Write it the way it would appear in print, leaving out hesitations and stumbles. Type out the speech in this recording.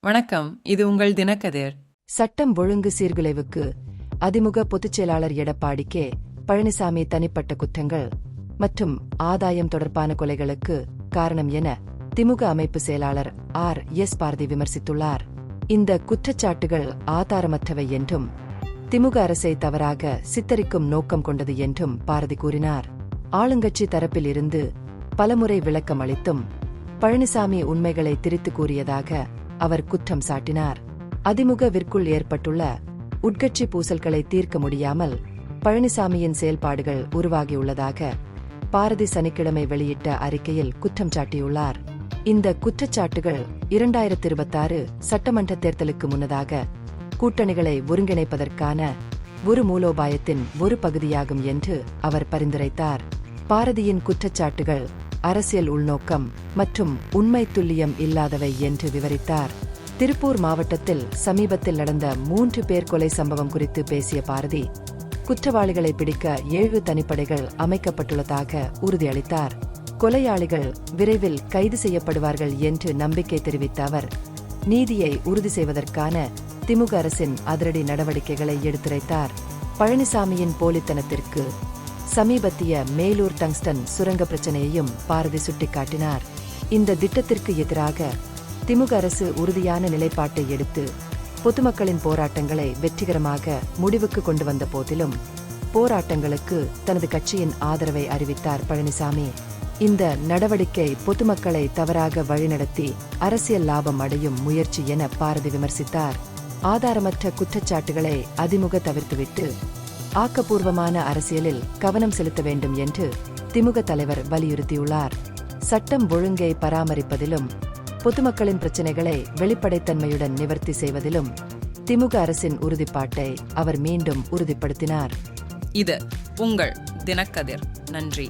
வணக்கம், இது உங்கள் தினக்கதிர். சட்டம் ஒழுங்கு சீர்குலைவுக்கு அதிமுக பொதுச் செயலாளர் எடப்பாடி கே. பழனிசாமி தனிப்பட்ட குற்றங்கள் மற்றும் ஆதாயம் தொடர்பான கொலைகளுக்கு காரணம் என திமுக அமைப்பு செயலாளர் ஆர்.எஸ். பாரதி விமர்சித்துள்ளார். இந்த குற்றச்சாட்டுகள் ஆதாரமற்றவை என்றும் திமுக அரசை தவறாக சித்தரிக்கும் நோக்கம் கொண்டது என்றும் பாரதி கூறினார். ஆளுங்கட்சி தரப்பில் இருந்து பலமுறை விளக்கம் அளித்தும் பழனிசாமி உண்மைகளை திரித்து கூறியதாக அவர் குற்றம் சாட்டினார். அதிமுகவிற்குள் ஏற்பட்டுள்ள உட்கட்சி பூசல்களை தீர்க்க முடியாமல் பழனிசாமியின் செயல்பாடுகள் உருவாகியுள்ளதாக பாரதி சனிக்கிழமை வெளியிட்ட அறிக்கையில் குற்றம் சாட்டியுள்ளார். இந்த குற்றச்சாட்டுகள் 2026 சட்டமன்ற தேர்தலுக்கு முன்னதாக கூட்டணிகளை ஒருங்கிணைப்பதற்கான ஒரு மூலோபாயத்தின் ஒரு பகுதியாகும் என்று அவர் பரிந்துரைத்தார். பாரதியின் குற்றச்சாட்டுகள் அரசியல் உள்நோக்கம் மற்றும் உண்மை துல்லியம் இல்லாதவை என்று விவரித்தார். திருப்பூர் மாவட்டத்தில் சமீபத்தில் நடந்த 3 பேர் கொலை சம்பவம் குறித்து பேசிய பாரதி, குற்றவாளிகளை பிடிக்க 7 தனிப்படைகள் அமைக்கப்பட்டுள்ளதாக உறுதியளித்தார். கொலையாளிகள் விரைவில் கைது செய்யப்படுவார்கள் என்று நம்பிக்கை தெரிவித்த அவர், நீதியை உறுதி செய்வதற்கான திமுக அரசின் அதிரடி நடவடிக்கைகளை எடுத்துரைத்தார். பழனிசாமியின் போலித்தனத்திற்கு சமீபத்திய மேலூர் டங்ஸ்டன் சுரங்க பிரச்சனையையும் பாரதி சுட்டிக்காட்டினார். இந்த திட்டத்திற்கு எதிராக திமுக அரசு உறுதியான நிலைப்பாட்டை எடுத்து பொதுமக்களின் போராட்டங்களை வெற்றிகரமாக முடிவுக்கு கொண்டு வந்த போதிலும் போராட்டங்களுக்கு தனது கட்சியின் ஆதரவை அறிவித்தார் பழனிசாமி. இந்த நடவடிக்கை பொதுமக்களை தவறாக வழிநடத்தி அரசியல் லாபம் அடையும் முயற்சி என பாரதி விமர்சித்தார். ஆதாரமற்ற குற்றச்சாட்டுகளை அதிமுக தவிர்த்துவிட்டு ஆக்கப்பூர்வமான அரசியலில் கவனம் செலுத்த வேண்டும் என்று திமுக தலைவர் வலியுறுத்தியுள்ளார். சட்டம் ஒழுங்கை பராமரிப்பதிலும் பொதுமக்களின் பிரச்சினைகளை வெளிப்படைத்தன்மையுடன் நிவர்த்தி செய்வதிலும் திமுக அரசின் உறுதிப்பாட்டை அவர் மீண்டும் உறுதிப்படுத்தினார். இது உங்கள் தினக்கதிர். நன்றி.